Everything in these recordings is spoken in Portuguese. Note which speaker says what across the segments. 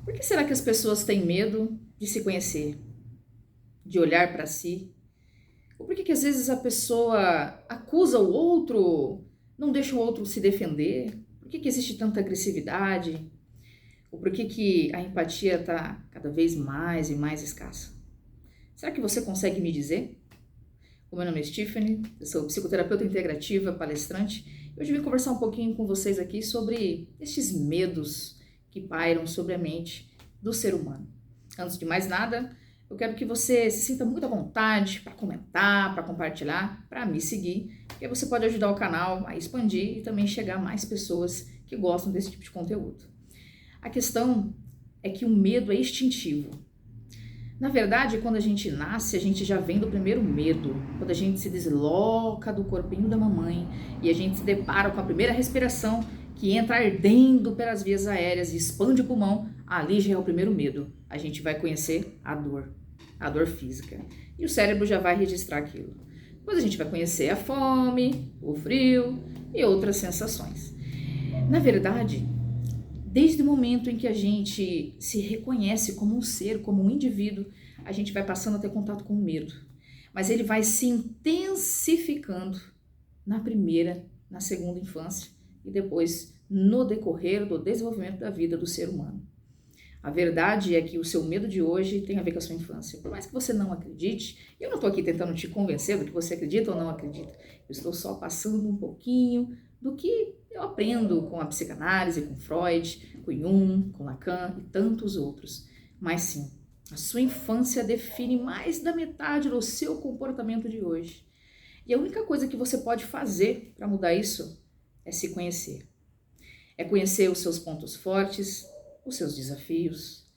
Speaker 1: Por que será que as pessoas têm medo de se conhecer, de olhar para si? Ou por que às vezes a pessoa acusa o outro, não deixa o outro se defender? Por que existe tanta agressividade? Ou por que a empatia está cada vez mais e mais escassa? Será que você consegue me dizer? O meu nome é Stephanie, eu sou psicoterapeuta integrativa, palestrante. Hoje eu vim conversar um pouquinho com vocês aqui sobre estes medos que pairam sobre a mente do ser humano. Antes de mais nada, eu quero que você se sinta muito à vontade para comentar, para compartilhar, para me seguir, porque você pode ajudar o canal a expandir e também chegar a mais pessoas que gostam desse tipo de conteúdo. A questão é que o medo é instintivo. Na verdade, quando a gente nasce, a gente já vem do primeiro medo. Quando a gente se desloca do corpinho da mamãe e a gente se depara com a primeira respiração que entra ardendo pelas vias aéreas e expande o pulmão, ali já é o primeiro medo. A gente vai conhecer a dor física. E o cérebro já vai registrar aquilo. Depois a gente vai conhecer a fome, o frio e outras sensações. Na verdade, desde o momento em que a gente se reconhece como um ser, como um indivíduo, a gente vai passando a ter contato com o medo. Mas ele vai se intensificando na primeira, na segunda infância e depois no decorrer do desenvolvimento da vida do ser humano. A verdade é que o seu medo de hoje tem a ver com a sua infância. Por mais que você não acredite, eu não estou aqui tentando te convencer do que você acredita ou não acredita. Eu estou só passando um pouquinho do que eu aprendo com a psicanálise, com Freud, com Jung, com Lacan e tantos outros. Mas sim, a sua infância define mais da metade do seu comportamento de hoje. E a única coisa que você pode fazer para mudar isso é se conhecer. É conhecer os seus pontos fortes, os seus desafios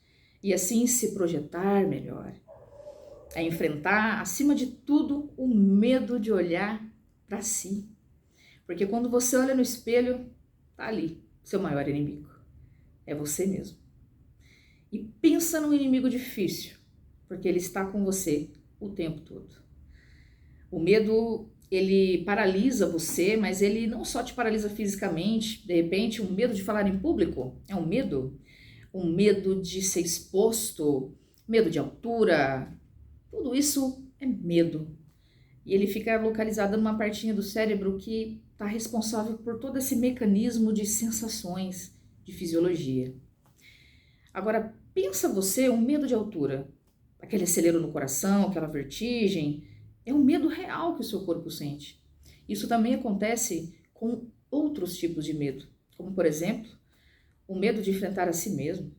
Speaker 1: e assim se projetar melhor. É enfrentar, acima de tudo, o medo de olhar para si. Porque quando você olha no espelho, tá ali, seu maior inimigo. É você mesmo. E pensa num inimigo difícil, porque ele está com você o tempo todo. O medo, ele paralisa você, mas ele não só te paralisa fisicamente, de repente, um medo de falar em público é um medo de ser exposto, medo de altura, tudo isso é medo. E ele fica localizado numa partinha do cérebro que está responsável por todo esse mecanismo de sensações, de fisiologia. Agora, pensa você um medo de altura, aquele acelero no coração, aquela vertigem, é um medo real que o seu corpo sente. Isso também acontece com outros tipos de medo, como por exemplo, o medo de enfrentar a si mesmo,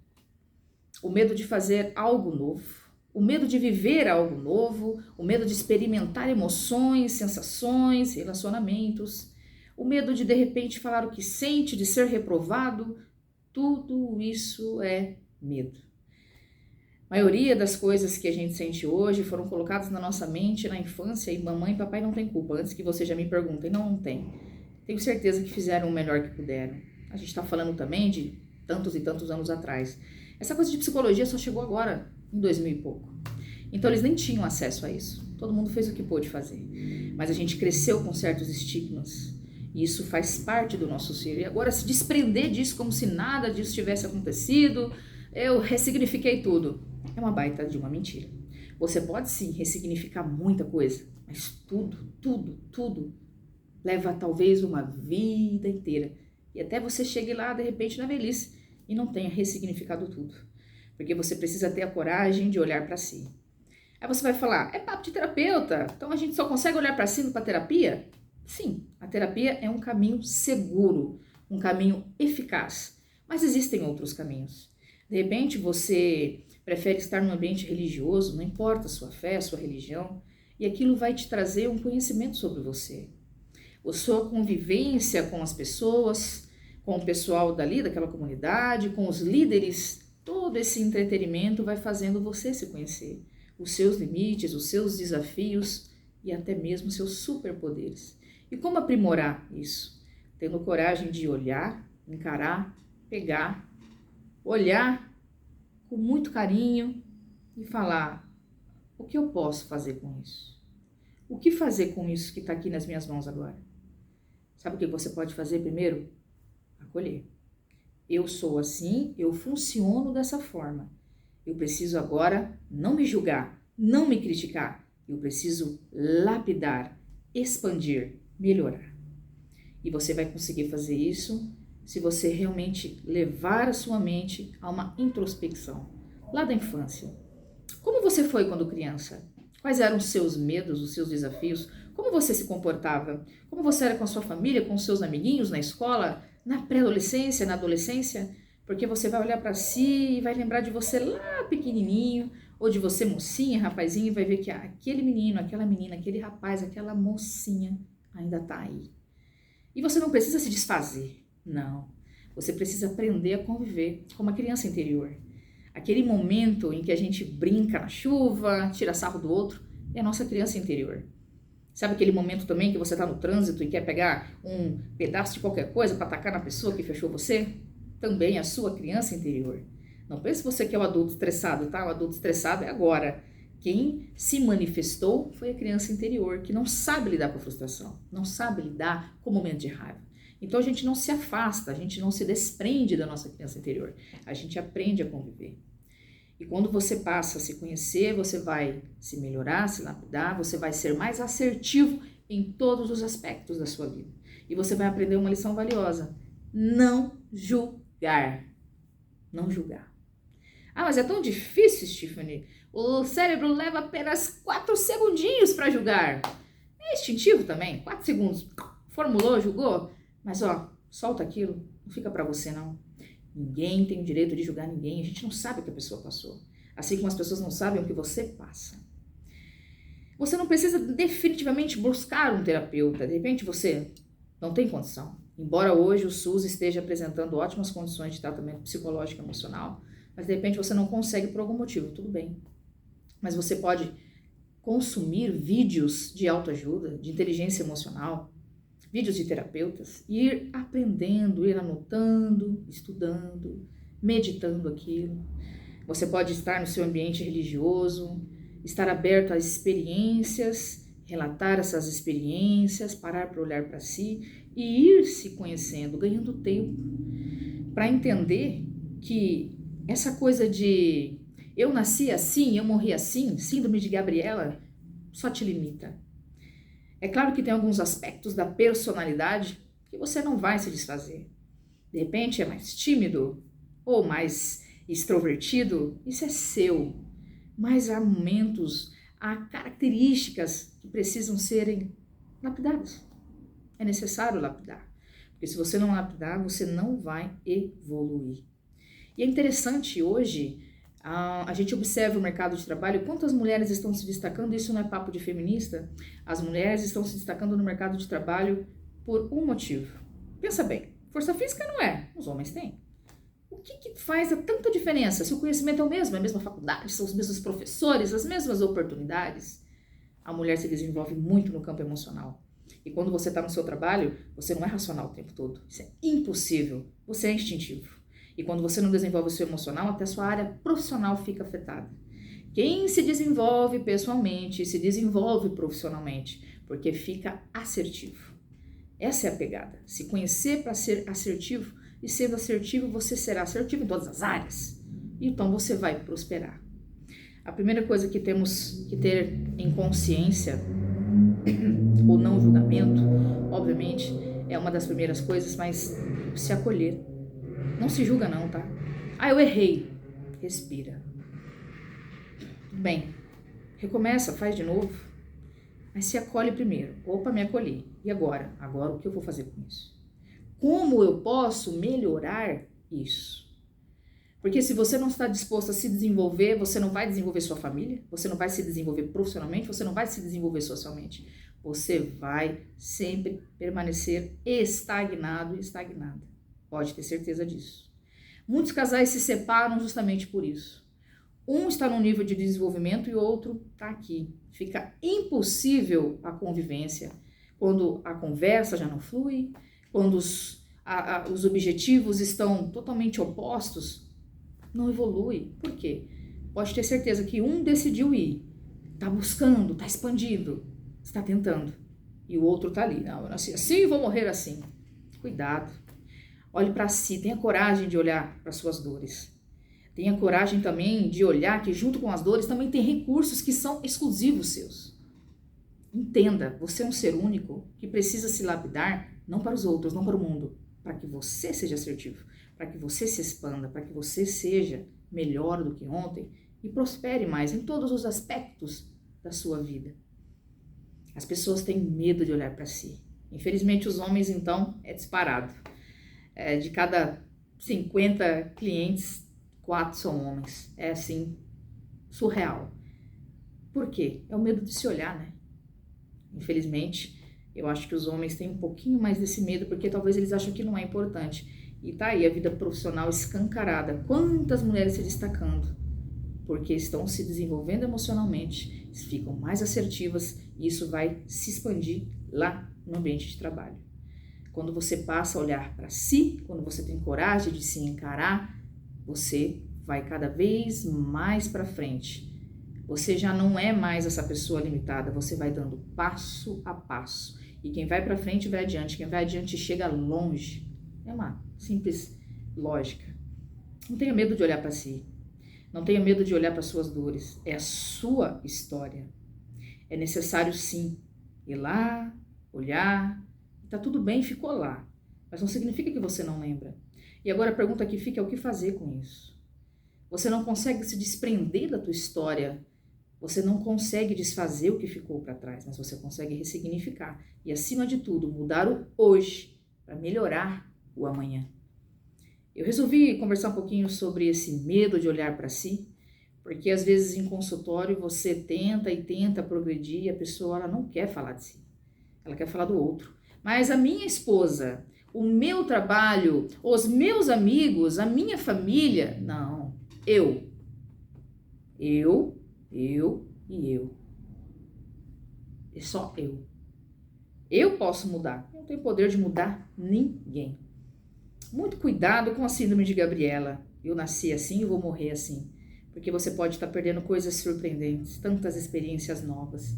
Speaker 1: o medo de fazer algo novo, o medo de viver algo novo, o medo de experimentar emoções, sensações, relacionamentos, o medo de repente falar o que sente, de ser reprovado, tudo isso é medo. A maioria das coisas que a gente sente hoje foram colocadas na nossa mente na infância e mamãe e papai não tem culpa. Antes que você já me perguntem, não tem. Tenho certeza que fizeram o melhor que puderam. A gente está falando também de tantos e tantos anos atrás. Essa coisa de psicologia só chegou agora, em 2000 e pouco. Então eles nem tinham acesso a isso. Todo mundo fez o que pôde fazer. Mas a gente cresceu com certos estigmas. E isso faz parte do nosso ser. E agora se desprender disso como se nada disso tivesse acontecido, eu ressignifiquei tudo. É uma baita de uma mentira. Você pode sim ressignificar muita coisa, mas tudo leva talvez uma vida inteira. E até você chegue lá, de repente, na velhice e não tenha ressignificado tudo. Porque você precisa ter a coragem de olhar para si. Aí você vai falar, é papo de terapeuta, então a gente só consegue olhar para si para terapia? Sim, a terapia é um caminho seguro, um caminho eficaz. Mas existem outros caminhos. De repente você prefere estar num ambiente religioso, não importa a sua fé, a sua religião, e aquilo vai te trazer um conhecimento sobre você. A sua convivência com as pessoas, com o pessoal dali, daquela comunidade, com os líderes, todo esse entretenimento vai fazendo você se conhecer. Os seus limites, os seus desafios e até mesmo seus superpoderes. E como aprimorar isso? Tendo coragem de olhar, encarar, pegar, olhar com muito carinho e falar, o que eu posso fazer com isso? O que fazer com isso que está aqui nas minhas mãos agora? Sabe o que você pode fazer primeiro? Acolher. Eu sou assim, eu funciono dessa forma. Eu preciso agora não me julgar, não me criticar. Eu preciso lapidar, expandir, melhorar. E você vai conseguir fazer isso se você realmente levar a sua mente a uma introspecção, lá da infância. Como você foi quando criança? Quais eram os seus medos, os seus desafios? Como você se comportava? Como você era com a sua família, com os seus amiguinhos na escola, na pré-adolescência, na adolescência? Porque você vai olhar para si e vai lembrar de você lá pequenininho, ou de você mocinha, rapazinho, e vai ver que aquele menino, aquela menina, aquele rapaz, aquela mocinha ainda está aí. E você não precisa se desfazer, não. Você precisa aprender a conviver com uma criança interior. Aquele momento em que a gente brinca na chuva, tira sarro do outro, é a nossa criança interior. Sabe aquele momento também que você está no trânsito e quer pegar um pedaço de qualquer coisa para atacar na pessoa que fechou você? Também é a sua criança interior. Não pense você que é o adulto estressado, tá? O adulto estressado é agora. Quem se manifestou foi a criança interior, que não sabe lidar com a frustração, não sabe lidar com o momento de raiva. Então a gente não se afasta, a gente não se desprende da nossa criança interior, a gente aprende a conviver. E quando você passa a se conhecer, você vai se melhorar, se lapidar, você vai ser mais assertivo em todos os aspectos da sua vida. E você vai aprender uma lição valiosa: não julgar. Não julgar. Ah, mas é tão difícil, Stephanie. O cérebro leva apenas 4 segundinhos para julgar. É instintivo também, 4 segundos. Formulou, julgou, mas solta aquilo, não fica para você não. Ninguém tem o direito de julgar ninguém, a gente não sabe o que a pessoa passou. Assim como as pessoas não sabem o que você passa. Você não precisa definitivamente buscar um terapeuta, de repente você não tem condição. Embora hoje o SUS esteja apresentando ótimas condições de tratamento psicológico e emocional, mas de repente você não consegue por algum motivo, tudo bem. Mas você pode consumir vídeos de autoajuda, de inteligência emocional, vídeos de terapeutas, e ir aprendendo, ir anotando, estudando, meditando aquilo. Você pode estar no seu ambiente religioso, estar aberto às experiências, relatar essas experiências, parar para olhar para si e ir se conhecendo, ganhando tempo, para entender que essa coisa de eu nasci assim, eu morri assim, síndrome de Gabriela, só te limita. É claro que tem alguns aspectos da personalidade que você não vai se desfazer. De repente é mais tímido ou mais extrovertido, isso é seu. Mas há momentos, há características que precisam serem lapidadas. É necessário lapidar. Porque se você não lapidar, você não vai evoluir. E é interessante hoje, a gente observa o mercado de trabalho, quantas mulheres estão se destacando, isso não é papo de feminista, as mulheres estão se destacando no mercado de trabalho por um motivo. Pensa bem, força física não é, os homens têm. O que faz tanta diferença? Se o conhecimento é o mesmo, é a mesma faculdade, são os mesmos professores, as mesmas oportunidades, a mulher se desenvolve muito no campo emocional. E quando você está no seu trabalho, você não é racional o tempo todo, isso é impossível, você é instintivo. E quando você não desenvolve o seu emocional, até a sua área profissional fica afetada. Quem se desenvolve pessoalmente, se desenvolve profissionalmente, porque fica assertivo. Essa é a pegada. Se conhecer para ser assertivo, e sendo assertivo, você será assertivo em todas as áreas. Então você vai prosperar. A primeira coisa que temos que ter em consciência, o não julgamento, obviamente, é uma das primeiras coisas, mas se acolher. Não se julga não, tá? Ah, eu errei. Respira. Bem, recomeça, faz de novo. Mas se acolhe primeiro. Opa, me acolhi. E agora? Agora o que eu vou fazer com isso? Como eu posso melhorar isso? Porque se você não está disposto a se desenvolver, você não vai desenvolver sua família, você não vai se desenvolver profissionalmente, você não vai se desenvolver socialmente. Você vai sempre permanecer estagnado e estagnada. Pode ter certeza disso. Muitos casais se separam justamente por isso. Um está num nível de desenvolvimento e o outro está aqui. Fica impossível a convivência quando a conversa já não flui, quando os objetivos estão totalmente opostos, não evolui. Por quê? Pode ter certeza que um decidiu ir, está buscando, está expandindo, está tentando, e o outro está ali. Não, assim vou morrer assim. Cuidado. Olhe para si, tenha coragem de olhar para suas dores. Tenha coragem também de olhar que junto com as dores também tem recursos que são exclusivos seus. Entenda, você é um ser único que precisa se lapidar não para os outros, não para o mundo, para que você seja assertivo, para que você se expanda, para que você seja melhor do que ontem e prospere mais em todos os aspectos da sua vida. As pessoas têm medo de olhar para si. Infelizmente, os homens, então, é disparado. De cada 50 clientes, 4 são homens. É assim, surreal. Por quê? É o medo de se olhar, né? Infelizmente, eu acho que os homens têm um pouquinho mais desse medo, porque talvez eles acham que não é importante. E tá aí a vida profissional escancarada. Quantas mulheres se destacando? Porque estão se desenvolvendo emocionalmente, ficam mais assertivas e isso vai se expandir lá no ambiente de trabalho. Quando você passa a olhar para si, quando você tem coragem de se encarar, você vai cada vez mais para frente. Você já não é mais essa pessoa limitada, você vai dando passo a passo. E quem vai para frente vai adiante, quem vai adiante chega longe. É uma simples lógica. Não tenha medo de olhar para si. Não tenha medo de olhar para suas dores. É a sua história. É necessário sim ir lá, olhar. Tá tudo bem, ficou lá. Mas não significa que você não lembra. E agora a pergunta que fica é o que fazer com isso? Você não consegue se desprender da tua história. Você não consegue desfazer o que ficou para trás, mas você consegue ressignificar. E acima de tudo, mudar o hoje para melhorar o amanhã. Eu resolvi conversar um pouquinho sobre esse medo de olhar para si, porque às vezes em consultório você tenta e tenta progredir e a pessoa ela não quer falar de si, ela quer falar do outro. Mas a minha esposa, o meu trabalho, os meus amigos, a minha família, não, eu e eu. É só eu. Eu posso mudar, eu não tenho poder de mudar ninguém. Muito cuidado com a síndrome de Gabriela. Eu nasci assim e vou morrer assim. Porque você pode estar perdendo coisas surpreendentes, tantas experiências novas.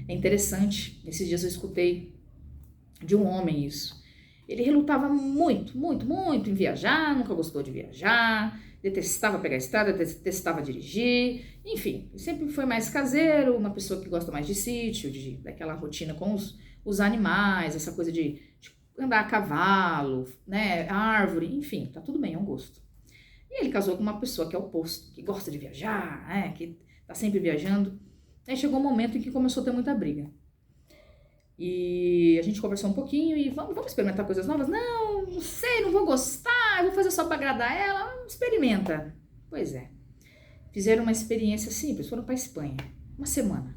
Speaker 1: É interessante, esses dias eu escutei de um homem isso. Ele relutava muito em viajar, nunca gostou de viajar, detestava pegar a estrada, detestava dirigir, enfim, sempre foi mais caseiro, uma pessoa que gosta mais de sítio, daquela rotina com os animais, essa coisa de andar a cavalo, né, árvore, enfim, tá tudo bem, é um gosto. E ele casou com uma pessoa que é o oposto, que gosta de viajar, né, que tá sempre viajando. Aí chegou um momento em que começou a ter muita briga. E a gente conversou um pouquinho e vamos experimentar coisas novas? Não sei, não vou gostar, eu vou fazer só pra agradar ela. Experimenta. Pois é. Fizeram uma experiência simples, foram pra Espanha, uma semana.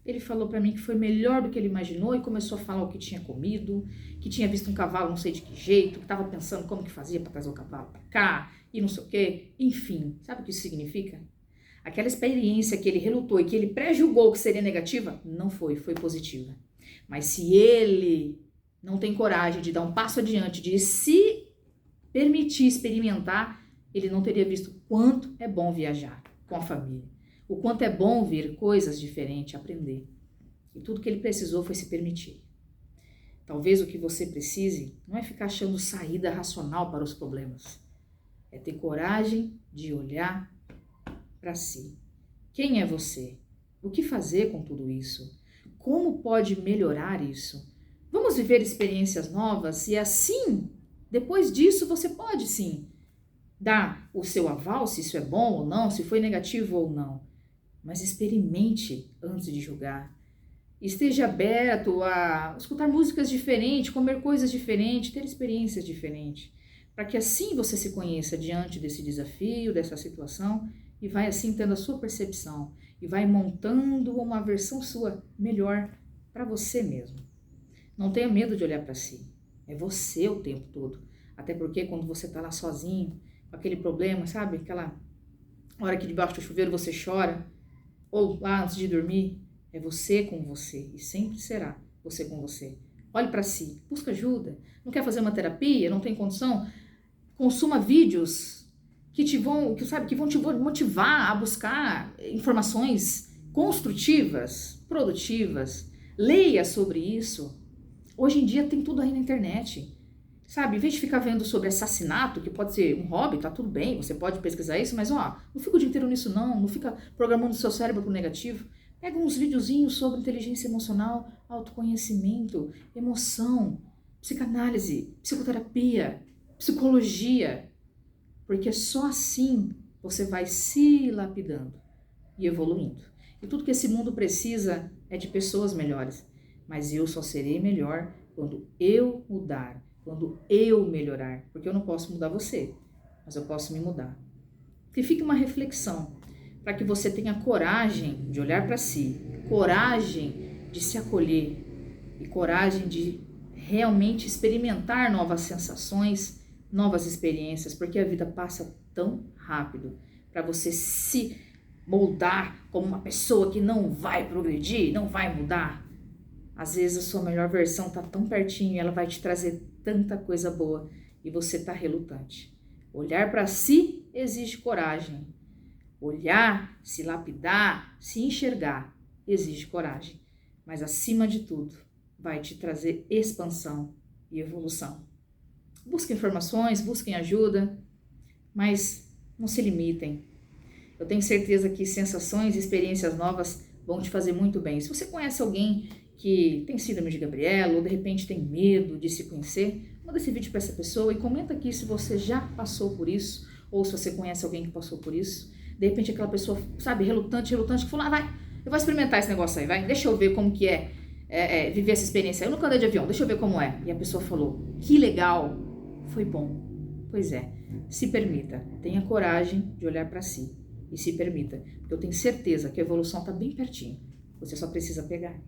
Speaker 1: Ele falou pra mim que foi melhor do que ele imaginou e começou a falar o que tinha comido, que tinha visto um cavalo não sei de que jeito, que tava pensando como que fazia pra trazer o cavalo pra cá e não sei o quê. Enfim, sabe o que isso significa? Aquela experiência que ele relutou e que ele pré-julgou que seria negativa, não foi positiva. Mas se ele não tem coragem de dar um passo adiante, de se permitir experimentar, ele não teria visto o quanto é bom viajar com a família. O quanto é bom ver coisas diferentes, aprender. E tudo que ele precisou foi se permitir. Talvez o que você precise não é ficar achando saída racional para os problemas. É ter coragem de olhar para si. Quem é você? O que fazer com tudo isso? Como pode melhorar isso? Vamos viver experiências novas e assim, depois disso, você pode sim dar o seu aval, se isso é bom ou não, se foi negativo ou não. Mas experimente antes de julgar. Esteja aberto a escutar músicas diferentes, comer coisas diferentes, ter experiências diferentes. Para que assim você se conheça diante desse desafio, dessa situação e vai assim tendo a sua percepção e vai montando uma versão sua melhor para você mesmo. Não tenha medo de olhar para si. É você o tempo todo. Até porque quando você está lá sozinho, com aquele problema, sabe? Aquela hora que debaixo do chuveiro você chora, ou lá antes de dormir, é você com você e sempre será você com você. Olhe para si, busca ajuda. Não quer fazer uma terapia, não tem condição? Consuma vídeos que vão te motivar a buscar informações construtivas, produtivas. Leia sobre isso. Hoje em dia tem tudo aí na internet. Sabe, em vez de ficar vendo sobre assassinato, que pode ser um hobby, tá tudo bem, você pode pesquisar isso, mas ó, não fica o dia inteiro nisso não fica programando o seu cérebro pro negativo. Pega uns videozinhos sobre inteligência emocional, autoconhecimento, emoção, psicanálise, psicoterapia, psicologia, porque só assim você vai se lapidando e evoluindo. E tudo que esse mundo precisa é de pessoas melhores, mas eu só serei melhor quando eu mudar, quando eu melhorar, porque eu não posso mudar você, mas eu posso me mudar. Que fique uma reflexão, para que você tenha coragem de olhar para si, coragem de se acolher e coragem de realmente experimentar novas sensações, novas experiências, porque a vida passa tão rápido para você se moldar como uma pessoa que não vai progredir, não vai mudar. Às vezes a sua melhor versão está tão pertinho e ela vai te trazer tanta coisa boa e você está relutante. Olhar para si exige coragem. Olhar, se lapidar, se enxergar exige coragem. Mas acima de tudo, vai te trazer expansão e evolução. Busquem informações, busquem ajuda, mas não se limitem. Eu tenho certeza que sensações e experiências novas vão te fazer muito bem. Se você conhece alguém que tem síndrome de Gabriela ou de repente tem medo de se conhecer, manda esse vídeo para essa pessoa e comenta aqui se você já passou por isso ou se você conhece alguém que passou por isso. De repente aquela pessoa, sabe, relutante, que falou, vai, eu vou experimentar esse negócio aí, vai, deixa eu ver como que é, viver essa experiência. Eu nunca andei de avião, deixa eu ver como é. E a pessoa falou, que legal, foi bom. Pois é, se permita, tenha coragem de olhar para si e se permita, porque eu tenho certeza que a evolução está bem pertinho, você só precisa pegar.